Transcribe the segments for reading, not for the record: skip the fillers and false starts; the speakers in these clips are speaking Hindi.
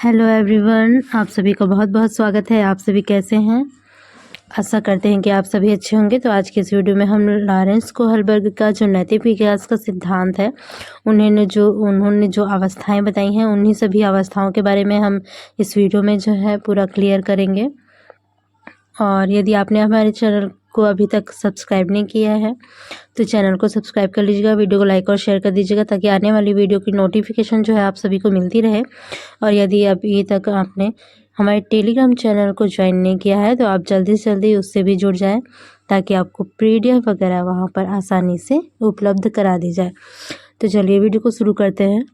हेलो एवरीवन, आप सभी का बहुत बहुत स्वागत है। आप सभी कैसे हैं? आशा करते हैं कि आप सभी अच्छे होंगे। तो आज के इस वीडियो में हम लॉरेंस कोहलबर्ग का जो नैतिक विकास का सिद्धांत है उन्होंने जो अवस्थाएं बताई हैं उन्हीं सभी अवस्थाओं के बारे में हम इस वीडियो में जो है पूरा क्लियर करेंगे। और यदि आपने हमारे चैनल को अभी तक सब्सक्राइब नहीं किया है तो चैनल को सब्सक्राइब कर लीजिएगा, वीडियो को लाइक और शेयर कर दीजिएगा ताकि आने वाली वीडियो की नोटिफिकेशन जो है आप सभी को मिलती रहे। और यदि अभी तक आपने हमारे टेलीग्राम चैनल को ज्वाइन नहीं किया है तो आप जल्दी से जल्दी उससे भी जुड़ जाएं ताकि आपको PDF वगैरह वहाँ पर आसानी से उपलब्ध करा दी जाए। तो चलिए वीडियो को शुरू करते हैं।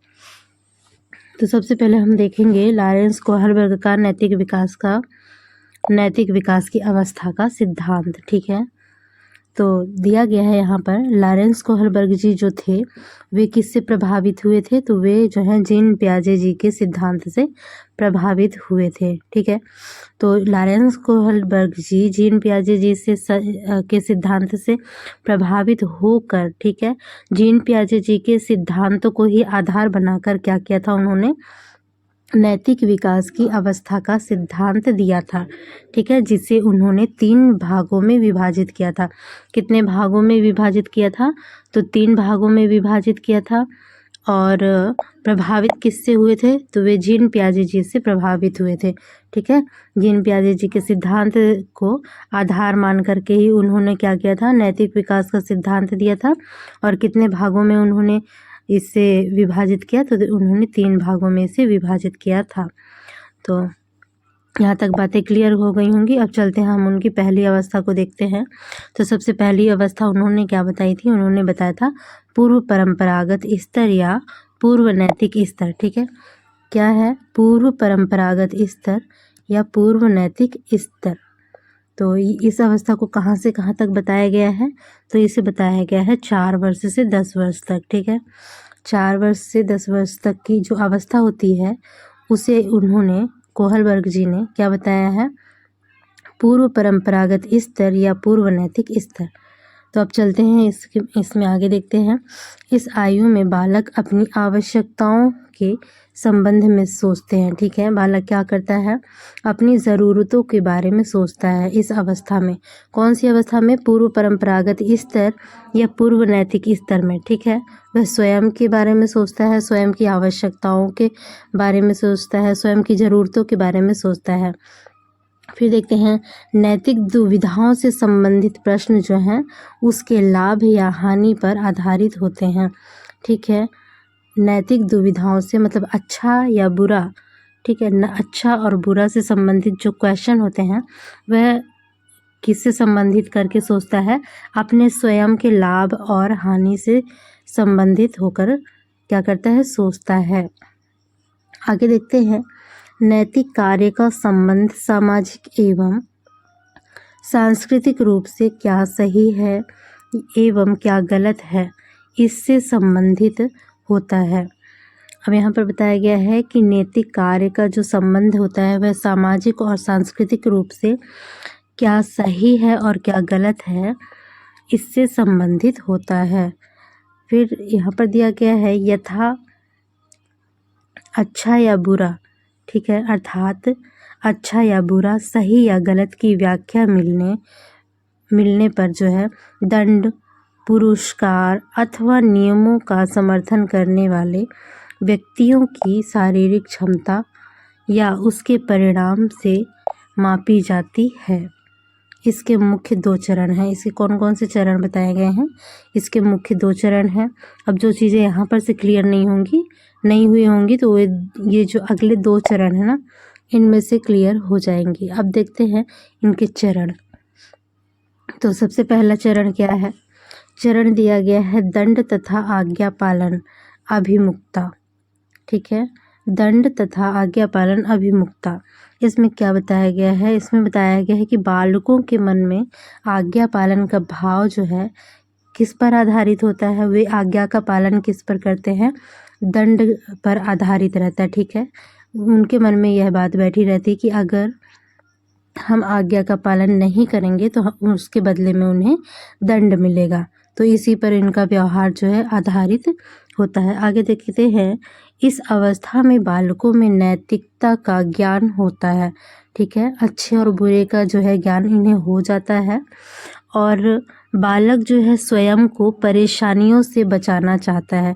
तो सबसे पहले हम देखेंगे लॉरेंस कोहलबर्ग का नैतिक विकास की अवस्था का सिद्धांत। ठीक है, तो दिया गया है यहाँ पर लॉरेंस कोहलबर्ग जी जो थे वे किससे प्रभावित हुए थे? तो वे जो हैं जीन पियाजे जी के सिद्धांत से प्रभावित हुए थे। ठीक है, तो लॉरेंस कोहलबर्ग जी जीन पियाजे जी से के सिद्धांत से प्रभावित होकर, ठीक है, जीन पियाजे जी के सिद्धांतों को ही आधार बनाकर क्या किया था, उन्होंने नैतिक विकास की अवस्था का सिद्धांत दिया था। ठीक है, जिसे उन्होंने 3 भागों में विभाजित किया था। कितने भागों में विभाजित किया था? तो 3 भागों में विभाजित किया था। और प्रभावित किससे हुए थे? तो वे जीन पियाजे जी से प्रभावित हुए थे। ठीक है, जीन पियाजे जी के सिद्धांत को आधार मान करके ही उन्होंने क्या किया था? नैतिक विकास का सिद्धांत दिया था। और कितने भागों में उन्होंने इससे विभाजित किया? तो उन्होंने 3 भागों में से विभाजित किया था। तो यहाँ तक बातें क्लियर हो गई होंगी। अब चलते हैं हम उनकी पहली अवस्था को देखते हैं। तो सबसे पहली अवस्था उन्होंने क्या बताई थी? उन्होंने बताया था पूर्व परंपरागत स्तर या पूर्व नैतिक स्तर। ठीक है, क्या है? पूर्व परंपरागत स्तर या पूर्व नैतिक स्तर। तो इस अवस्था को कहाँ से कहाँ तक बताया गया है? तो इसे बताया गया है 4 वर्ष से 10 वर्ष तक। ठीक है, 4 वर्ष से 10 वर्ष तक की जो अवस्था होती है उसे उन्होंने कोहलबर्ग जी ने क्या बताया है? पूर्व परंपरागत स्तर या पूर्व नैतिक स्तर। तो अब चलते हैं इसमें आगे देखते हैं। इस आयु में बालक अपनी आवश्यकताओं के संबंध में सोचते हैं। ठीक है, बालक क्या करता है? अपनी ज़रूरतों के बारे में सोचता है इस अवस्था में। कौन सी अवस्था में? पूर्व परंपरागत स्तर या पूर्व नैतिक स्तर में। ठीक है, वह स्वयं के बारे में सोचता है, स्वयं की आवश्यकताओं के बारे में सोचता है, स्वयं की ज़रूरतों के बारे में सोचता है। फिर देखते हैं नैतिक दुविधाओं से संबंधित प्रश्न जो हैं उसके लाभ या हानि पर आधारित होते हैं। ठीक है, नैतिक दुविधाओं से मतलब अच्छा या बुरा। ठीक है, अच्छा और बुरा से संबंधित जो क्वेश्चन होते हैं वह किससे संबंधित करके सोचता है? अपने स्वयं के लाभ और हानि से संबंधित होकर क्या करता है? सोचता है। आगे देखते हैं नैतिक कार्य का संबंध सामाजिक एवं सांस्कृतिक रूप से क्या सही है एवं क्या गलत है, इससे संबंधित होता है। अब यहाँ पर बताया गया है कि नैतिक कार्य का जो संबंध होता है वह सामाजिक और सांस्कृतिक रूप से क्या सही है और क्या गलत है, इससे संबंधित होता है। फिर यहाँ पर दिया गया है यथा अच्छा या बुरा। ठीक है, अर्थात अच्छा या बुरा, सही या गलत की व्याख्या मिलने पर जो है दंड, पुरस्कार अथवा नियमों का समर्थन करने वाले व्यक्तियों की शारीरिक क्षमता या उसके परिणाम से मापी जाती है। इसके मुख्य 2 चरण हैं। इसके कौन कौन से चरण बताए गए हैं? इसके मुख्य 2 चरण हैं। अब जो चीज़ें यहाँ पर से क्लियर नहीं हुई होंगी तो ये जो अगले 2 चरण है ना इनमें से क्लियर हो जाएंगी। अब देखते हैं इनके चरण। तो सबसे पहला चरण क्या है? चरण दिया गया है दंड तथा आज्ञा पालन अभिमुखता। ठीक है, दंड तथा आज्ञा पालन अभिमुखता। इसमें क्या बताया गया है? इसमें बताया गया है कि बालकों के मन में आज्ञा पालन का भाव जो है किस पर आधारित होता है? वे आज्ञा का पालन किस पर करते हैं? दंड पर आधारित रहता है। ठीक है, उनके मन में यह बात बैठी रहती है कि अगर हम आज्ञा का पालन नहीं करेंगे तो उसके बदले में उन्हें दंड मिलेगा। तो इसी पर इनका व्यवहार जो है आधारित होता है। आगे देखते हैं इस अवस्था में बालकों में नैतिकता का ज्ञान होता है। ठीक है, अच्छे और बुरे का जो है ज्ञान इन्हें हो जाता है और बालक जो है स्वयं को परेशानियों से बचाना चाहता है।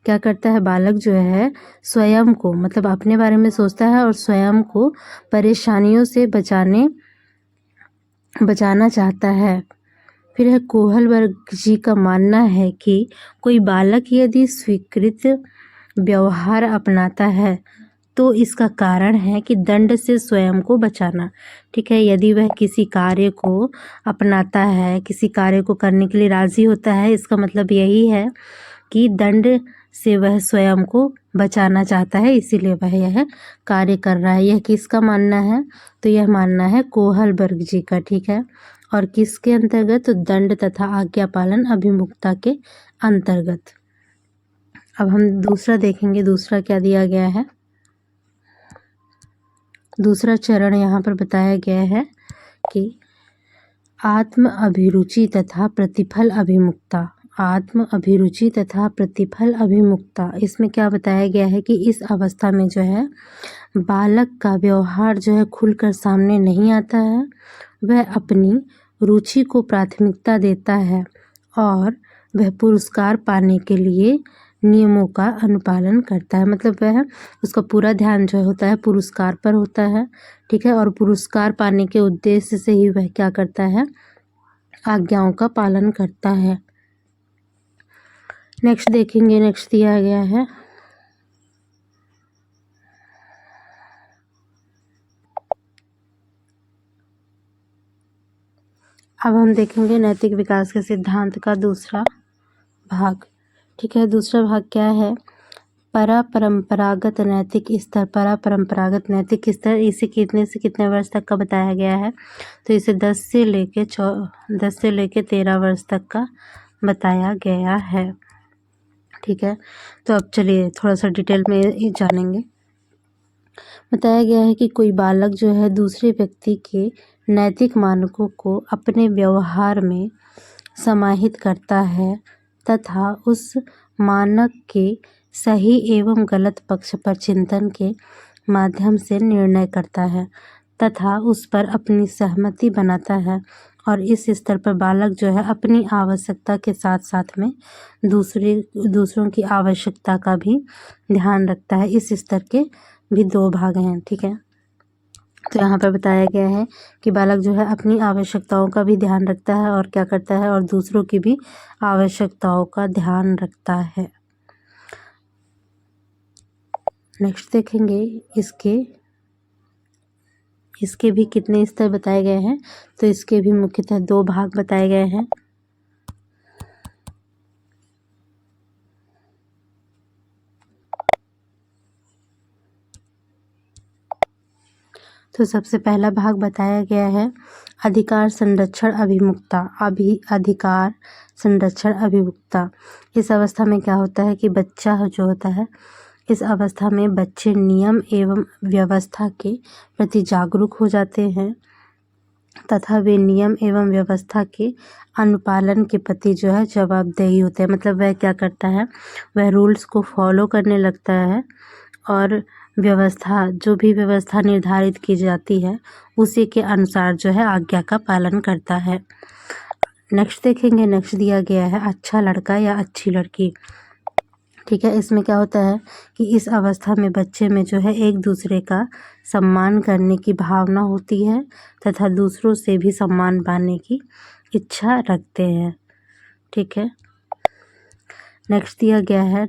क्या करता है बालक जो है स्वयं को, मतलब अपने बारे में सोचता है और स्वयं को परेशानियों से बचाना चाहता है। फिर है कोहलबर्ग जी का मानना है कि कोई बालक यदि स्वीकृत व्यवहार अपनाता है तो इसका कारण है कि दंड से स्वयं को बचाना। ठीक है, यदि वह किसी कार्य को अपनाता है, किसी कार्य को करने के लिए राजी होता है, इसका मतलब यही है कि दंड से वह स्वयं को बचाना चाहता है, इसीलिए वह यह कार्य कर रहा है। यह किसका मानना है? तो यह मानना है कोहलबर्ग जी का। ठीक है, और किसके अंतर्गत? तो दंड तथा आज्ञा पालन अभिमुखता के अंतर्गत। अब हम दूसरा देखेंगे, दूसरा क्या दिया गया है। दूसरा चरण यहाँ पर बताया गया है कि आत्म अभिरुचि तथा प्रतिफल अभिमुखता। आत्म अभिरुचि तथा प्रतिफल अभिमुखता, इसमें क्या बताया गया है कि इस अवस्था में जो है बालक का व्यवहार जो है खुलकर सामने नहीं आता है। वह अपनी रुचि को प्राथमिकता देता है और वह पुरस्कार पाने के लिए नियमों का अनुपालन करता है। मतलब वह, उसका पूरा ध्यान जो होता है पुरस्कार पर होता है। ठीक है, और पुरस्कार पाने के उद्देश्य से ही वह क्या करता है? आज्ञाओं का पालन करता है। नेक्स्ट देखेंगे, नेक्स्ट दिया गया है अब हम देखेंगे नैतिक विकास के सिद्धांत का दूसरा भाग। ठीक है, दूसरा भाग क्या है? परंपरागत नैतिक स्तर। परंपरागत नैतिक स्तर, इसे कितने से कितने वर्ष तक का बताया गया है? तो इसे 10 से लेके 13 वर्ष तक का बताया गया है। ठीक है, तो अब चलिए थोड़ा सा डिटेल में जानेंगे। बताया गया है कि कोई बालक जो है दूसरे व्यक्ति के नैतिक मानकों को अपने व्यवहार में समाहित करता है तथा उस मानक के सही एवं गलत पक्ष पर चिंतन के माध्यम से निर्णय करता है तथा उस पर अपनी सहमति बनाता है। और इस स्तर पर बालक जो है अपनी आवश्यकता के साथ साथ में दूसरों की आवश्यकता का भी ध्यान रखता है। इस स्तर के भी 2 भाग हैं। ठीक है, तो यहाँ पर बताया गया है कि बालक जो है अपनी आवश्यकताओं का भी ध्यान रखता है और क्या करता है, और दूसरों की भी आवश्यकताओं का ध्यान रखता है। नेक्स्ट देखेंगे, इसके भी कितने स्तर बताए गए हैं? तो इसके भी मुख्यतः 2 भाग बताए गए हैं। तो सबसे पहला भाग बताया गया है अधिकार संरक्षण अभिमुखता। अधिकार संरक्षण अभिमुखता, इस अवस्था में क्या होता है कि बच्चा जो होता है, इस अवस्था में बच्चे नियम एवं व्यवस्था के प्रति जागरूक हो जाते हैं तथा वे नियम एवं व्यवस्था के अनुपालन के प्रति जो है जवाबदेही होते हैं। मतलब वह क्या करता है? वह रूल्स को फॉलो करने लगता है और जो भी व्यवस्था निर्धारित की जाती है उसी के अनुसार जो है आज्ञा का पालन करता है। नेक्स्ट देखेंगे, नेक्स्ट दिया गया है अच्छा लड़का या अच्छी लड़की। ठीक है, इसमें क्या होता है कि इस अवस्था में बच्चे में जो है एक दूसरे का सम्मान करने की भावना होती है तथा दूसरों से भी सम्मान पाने की इच्छा रखते हैं। ठीक है, नेक्स्ट दिया गया है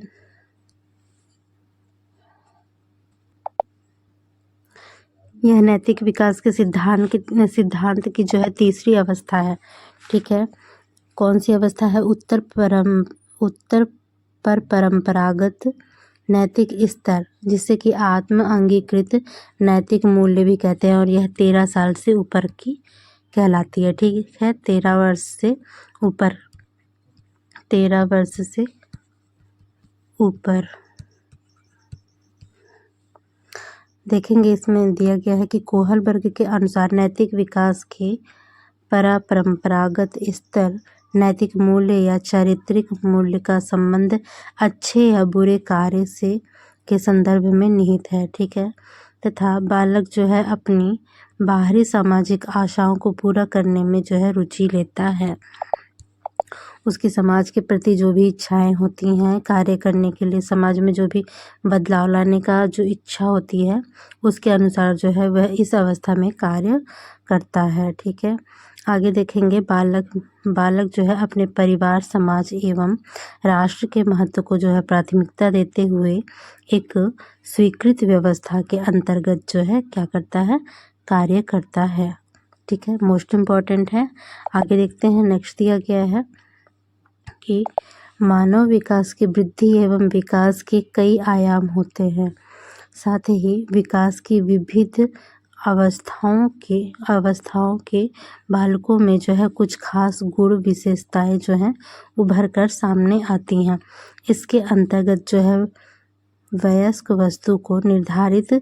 यह नैतिक विकास के सिद्धांत की जो है तीसरी अवस्था है। ठीक है, कौन सी अवस्था है? उत्तर पर परंपरागत नैतिक स्तर, जिसे कि आत्म अंगीकृत नैतिक मूल्य भी कहते हैं, और यह 13 साल से ऊपर की कहलाती है। ठीक है, 13 वर्ष से ऊपर देखेंगे। इसमें दिया गया है कि कोहलबर्ग के अनुसार नैतिक विकास के परंपरागत स्तर नैतिक मूल्य या चारित्रिक मूल्य का संबंध अच्छे या बुरे कार्य से के संदर्भ में निहित है, ठीक है। तथा बालक जो है अपनी बाहरी सामाजिक आशाओं को पूरा करने में जो है रुचि लेता है। उसकी समाज के प्रति जो भी इच्छाएं होती हैं कार्य करने के लिए, समाज में जो भी बदलाव लाने का जो इच्छा होती है उसके अनुसार जो है वह इस अवस्था में कार्य करता है, ठीक है। आगे देखेंगे बालक जो है अपने परिवार, समाज एवं राष्ट्र के महत्व को जो है प्राथमिकता देते हुए एक स्वीकृत व्यवस्था के अंतर्गत जो है क्या करता है, कार्य करता है, ठीक है। मोस्ट इम्पॉर्टेंट है। आगे देखते हैं, नेक्स्ट दिया गया है कि मानव विकास की वृद्धि एवं विकास के कई आयाम होते हैं, साथ ही विकास की विविध अवस्थाओं के बालकों में जो है कुछ खास गुण विशेषताएं जो हैं उभर कर सामने आती हैं। इसके अंतर्गत जो है वयस्क वस्तु को निर्धारित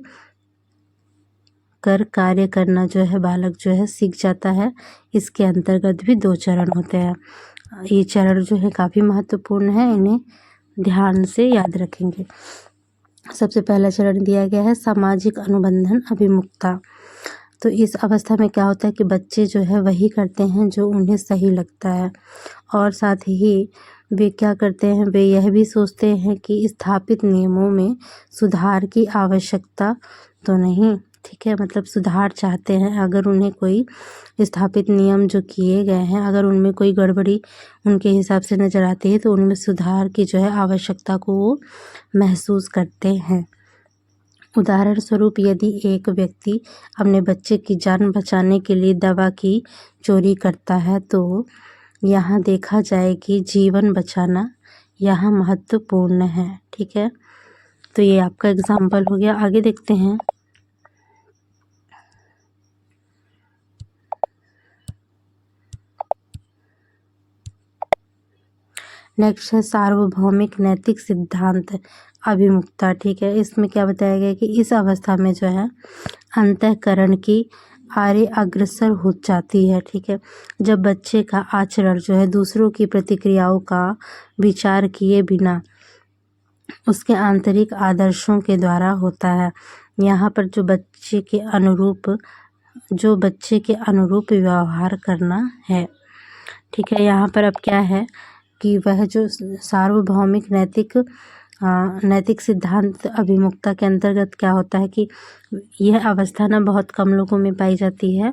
कर कार्य करना जो है बालक जो है सीख जाता है। इसके अंतर्गत भी 2 चरण होते हैं। ये चरण जो है काफ़ी महत्वपूर्ण है, इन्हें ध्यान से याद रखेंगे। सबसे पहला चरण दिया गया है सामाजिक अनुबंधन अभिमुखता। तो इस अवस्था में क्या होता है कि बच्चे जो है वही करते हैं जो उन्हें सही लगता है, और साथ ही वे क्या करते हैं, वे यह भी सोचते हैं कि स्थापित नियमों में सुधार की आवश्यकता तो नहीं, ठीक है। मतलब सुधार चाहते हैं, अगर उन्हें कोई स्थापित नियम जो किए गए हैं अगर उनमें कोई गड़बड़ी उनके हिसाब से नज़र आती है तो उनमें सुधार की जो है आवश्यकता को वो महसूस करते हैं। उदाहरण स्वरूप यदि एक व्यक्ति अपने बच्चे की जान बचाने के लिए दवा की चोरी करता है तो यहाँ देखा जाए कि जीवन बचाना यहाँ महत्वपूर्ण है, ठीक है। तो ये आपका एग्जाम्पल हो गया। आगे देखते हैं, नेक्स्ट है सार्वभौमिक नैतिक सिद्धांत अभिमुखता, ठीक है। इसमें क्या बताया गया कि इस अवस्था में जो है अंतःकरण की आरे अग्रसर हो जाती है, ठीक है। जब बच्चे का आचरण जो है दूसरों की प्रतिक्रियाओं का विचार किए बिना उसके आंतरिक आदर्शों के द्वारा होता है। यहाँ पर जो बच्चे के अनुरूप व्यवहार करना है, ठीक है। यहाँ पर अब क्या है कि वह जो सार्वभौमिक नैतिक सिद्धांत अभिमुखता के अंतर्गत क्या होता है कि यह अवस्था ना बहुत कम लोगों में पाई जाती है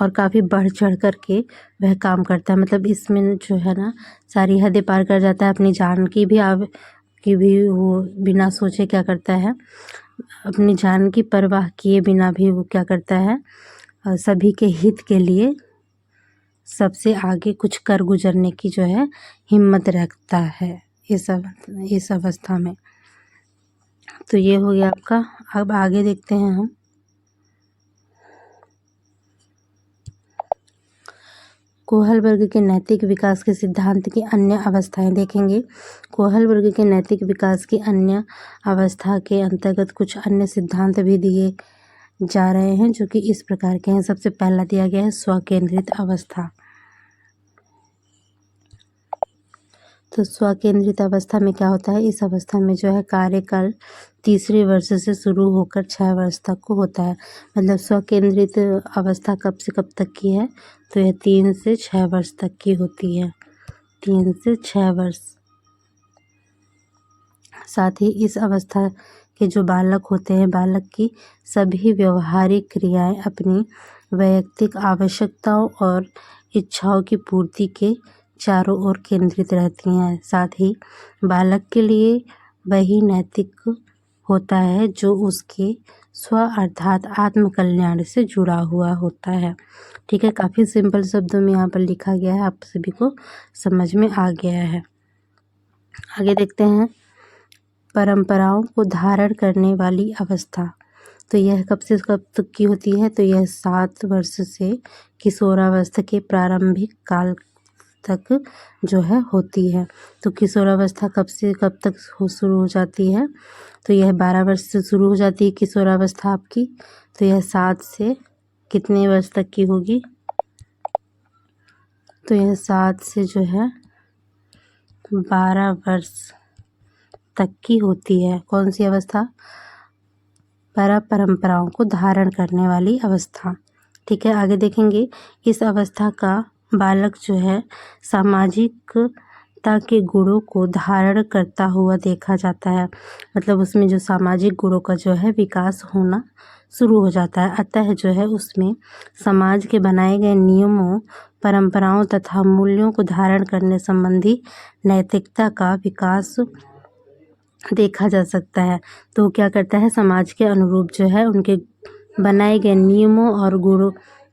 और काफ़ी बढ़ चढ़ कर के वह काम करता है। मतलब इसमें जो है ना सारी हदें पार कर जाता है, अपनी जान की भी वो बिना सोचे क्या करता है, अपनी जान की परवाह किए बिना भी वो क्या करता है, सभी के हित के लिए सबसे आगे कुछ कर गुजरने की जो है हिम्मत रखता है इस अवस्था में। तो ये हो गया आपका। अब आगे देखते हैं हम कोहल वर्ग के नैतिक विकास के सिद्धांत की अन्य अवस्थाएं देखेंगे। कोहल वर्ग के नैतिक विकास की अन्य अवस्था के अंतर्गत कुछ अन्य सिद्धांत भी दिए जा रहे हैं जो कि इस प्रकार के हैं। सबसे पहला दिया गया है स्वकेंद्रित अवस्था। तो स्वकेंद्रित अवस्था में क्या होता है, इस अवस्था में जो है कार्यकाल 3रे वर्ष से शुरू होकर 6 वर्ष तक को होता है। मतलब स्वकेंद्रित अवस्था कब से कब तक की है, तो यह 3 से 6 वर्ष तक की होती है, 3 से 6 वर्ष। साथ ही इस अवस्था के जो बालक होते हैं, बालक की सभी व्यवहारिक क्रियाएं अपनी वैयक्तिक आवश्यकताओं और इच्छाओं की पूर्ति के चारों ओर केंद्रित रहती हैं। साथ ही बालक के लिए वही नैतिक होता है जो उसके स्व अर्थात आत्म कल्याण से जुड़ा हुआ होता है, ठीक है। काफ़ी सिंपल शब्दों में यहाँ पर लिखा गया है, आप सभी को समझ में आ गया है। आगे देखते हैं परंपराओं को धारण करने वाली अवस्था। तो यह कब से कब तक की होती है, तो यह 7 वर्ष से किशोरावस्था के प्रारंभिक काल तक जो है होती है। तो किशोरावस्था कब से कब तक शुरू हो जाती है, तो यह 12 वर्ष से शुरू हो जाती है किशोरावस्था आपकी। तो यह 7 से कितने वर्ष तक की होगी, तो यह 7 से जो है 12 वर्ष तक की होती है। कौन सी अवस्था? परंपराओं को धारण करने वाली अवस्था। ठीक है, आगे देखेंगे। इस अवस्था का बालक जो है सामाजिकता के गुणों को धारण करता हुआ देखा जाता है। मतलब उसमें जो सामाजिक गुणों का जो है विकास होना शुरू हो जाता है। अतः जो है उसमें समाज के बनाए गए नियमों, परंपराओं तथा मूल्यों को धारण करने संबंधी नैतिकता का विकास देखा जा सकता है। तो क्या करता है, समाज के अनुरूप जो है उनके बनाए गए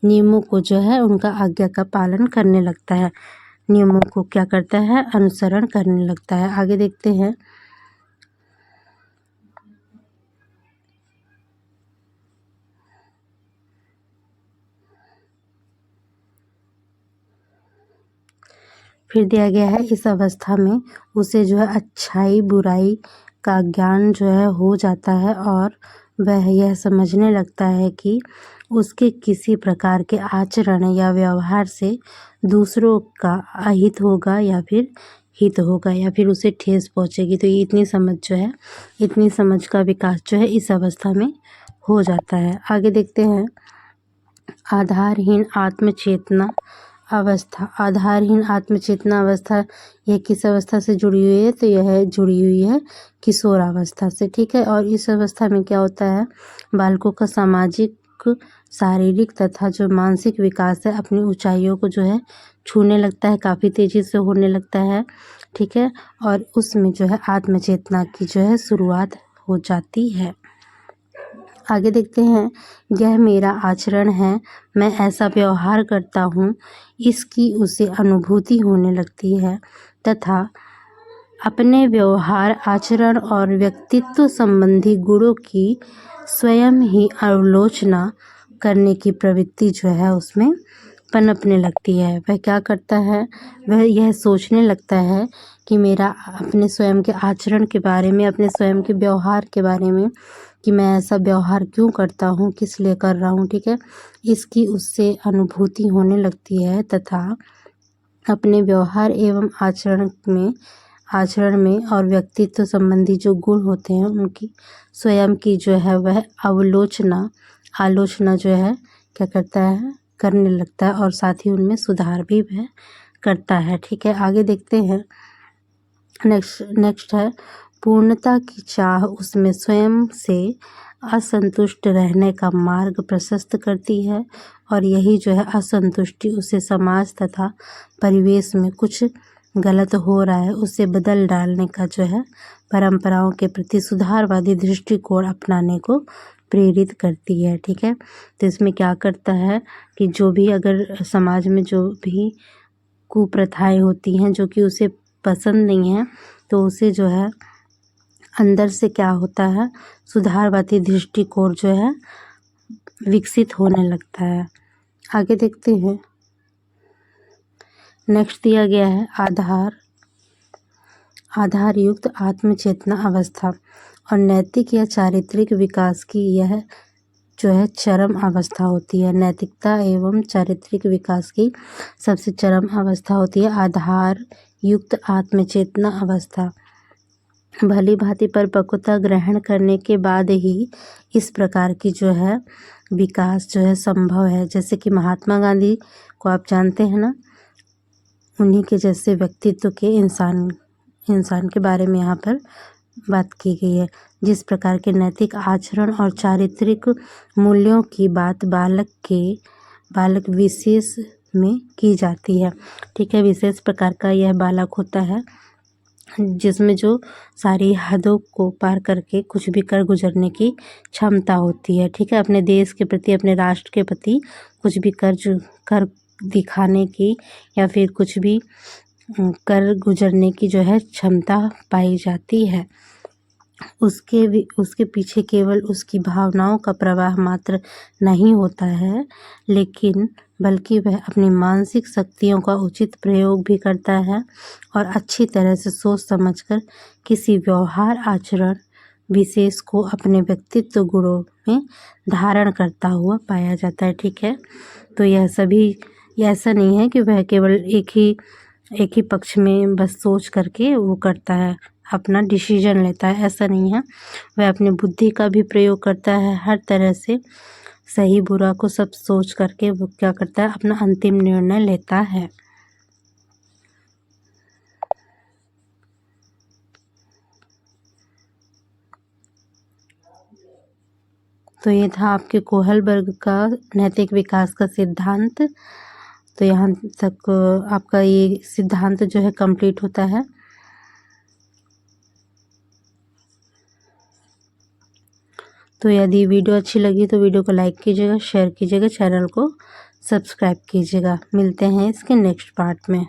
नियमों को जो है उनका आज्ञा का पालन करने लगता है। नियमों को क्या करता है, अनुसरण करने लगता है। आगे देखते हैं। फिर दिया गया है, इस अवस्था में उसे जो है अच्छाई बुराई का ज्ञान जो है हो जाता है और वह यह समझने लगता है कि उसके किसी प्रकार के आचरण या व्यवहार से दूसरों का अहित होगा या फिर हित होगा या फिर उसे ठेस पहुंचेगी। तो ये इतनी समझ का विकास जो है इस अवस्था में हो जाता है। आगे देखते हैं। आधारहीन आत्मचेतना अवस्था। आधारहीन आत्मचेतना अवस्था यह किस अवस्था से जुड़ी हुई है? तो यह जुड़ी हुई है किशोरावस्था से। ठीक है, और इस अवस्था में क्या होता है, बालकों का सामाजिक, शारीरिक तथा जो मानसिक विकास है अपनी ऊंचाइयों को जो है छूने लगता है, काफ़ी तेज़ी से होने लगता है। ठीक है, और उसमें जो है आत्मचेतना की जो है शुरुआत हो जाती है। आगे देखते हैं। यह मेरा आचरण है, मैं ऐसा व्यवहार करता हूँ, इसकी उसे अनुभूति होने लगती है तथा अपने व्यवहार, आचरण और व्यक्तित्व संबंधी गुणों की स्वयं ही आलोचना करने की प्रवृत्ति जो है उसमें पनपने लगती है। वह क्या करता है, वह यह सोचने लगता है कि मेरा अपने स्वयं के आचरण के बारे में, अपने स्वयं के व्यवहार के बारे में, कि मैं ऐसा व्यवहार क्यों करता हूँ, किस लिए कर रहा हूँ। ठीक है, इसकी उससे अनुभूति होने लगती है तथा अपने व्यवहार एवं आचरण में और व्यक्तित्व संबंधी जो गुण होते हैं उनकी स्वयं की जो है वह आलोचना जो है क्या करता है, करने लगता है और साथ ही उनमें सुधार भी वह करता है। ठीक है, आगे देखते हैं। नेक्स्ट है, पूर्णता की चाह उसमें स्वयं से असंतुष्ट रहने का मार्ग प्रशस्त करती है और यही जो है असंतुष्टि उसे समाज तथा परिवेश में कुछ गलत हो रहा है उसे बदल डालने का जो है परंपराओं के प्रति सुधारवादी दृष्टिकोण अपनाने को प्रेरित करती है। ठीक है, तो इसमें क्या करता है कि जो भी अगर समाज में जो भी कुप्रथाएं होती हैं जो कि उसे पसंद नहीं है, तो उसे जो है अंदर से क्या होता है, सुधारवादी दृष्टिकोण जो है विकसित होने लगता है। आगे देखते हैं। नेक्स्ट दिया गया है आधार युक्त आत्मचेतना अवस्था और नैतिक या चारित्रिक विकास की यह जो है चरम अवस्था होती है। नैतिकता एवं चारित्रिक विकास की सबसे चरम अवस्था होती है आधार युक्त आत्मचेतना अवस्था। भली भांति परिपक्वता ग्रहण करने के बाद ही इस प्रकार की जो है विकास जो है संभव है। जैसे कि महात्मा गांधी को आप जानते हैं ना, उन्हीं के जैसे व्यक्तित्व के इंसान के बारे में यहाँ पर बात की गई है। जिस प्रकार के नैतिक आचरण और चारित्रिक मूल्यों की बात बालक विशेष में की जाती है। ठीक है, विशेष प्रकार का यह बालक होता है जिसमें जो सारी हदों को पार करके कुछ भी कर गुजरने की क्षमता होती है। ठीक है, अपने देश के प्रति, अपने राष्ट्र के प्रति कुछ भी कर दिखाने की या फिर कुछ भी कर गुजरने की जो है क्षमता पाई जाती है। उसके पीछे केवल उसकी भावनाओं का प्रवाह मात्र नहीं होता है, लेकिन बल्कि वह अपनी मानसिक शक्तियों का उचित प्रयोग भी करता है और अच्छी तरह से सोच समझकर किसी व्यवहार आचरण विशेष को अपने व्यक्तित्व गुणों में धारण करता हुआ पाया जाता है। ठीक है, तो यह ऐसा नहीं है कि वह केवल एक ही एक ही पक्ष में बस सोच करके वो करता है, अपना डिसीजन लेता है, ऐसा नहीं है। वह अपनी बुद्धि का भी प्रयोग करता है, हर तरह से सही बुरा को सब सोच करके वो क्या करता है, अपना अंतिम निर्णय लेता है। तो ये था आपके कोहलबर्ग का नैतिक विकास का सिद्धांत। तो यहाँ तक आपका ये सिद्धांत जो है कंप्लीट होता है। तो यदि वीडियो अच्छी लगी तो वीडियो को लाइक कीजिएगा, शेयर कीजिएगा, चैनल को सब्सक्राइब कीजिएगा। मिलते हैं इसके नेक्स्ट पार्ट में।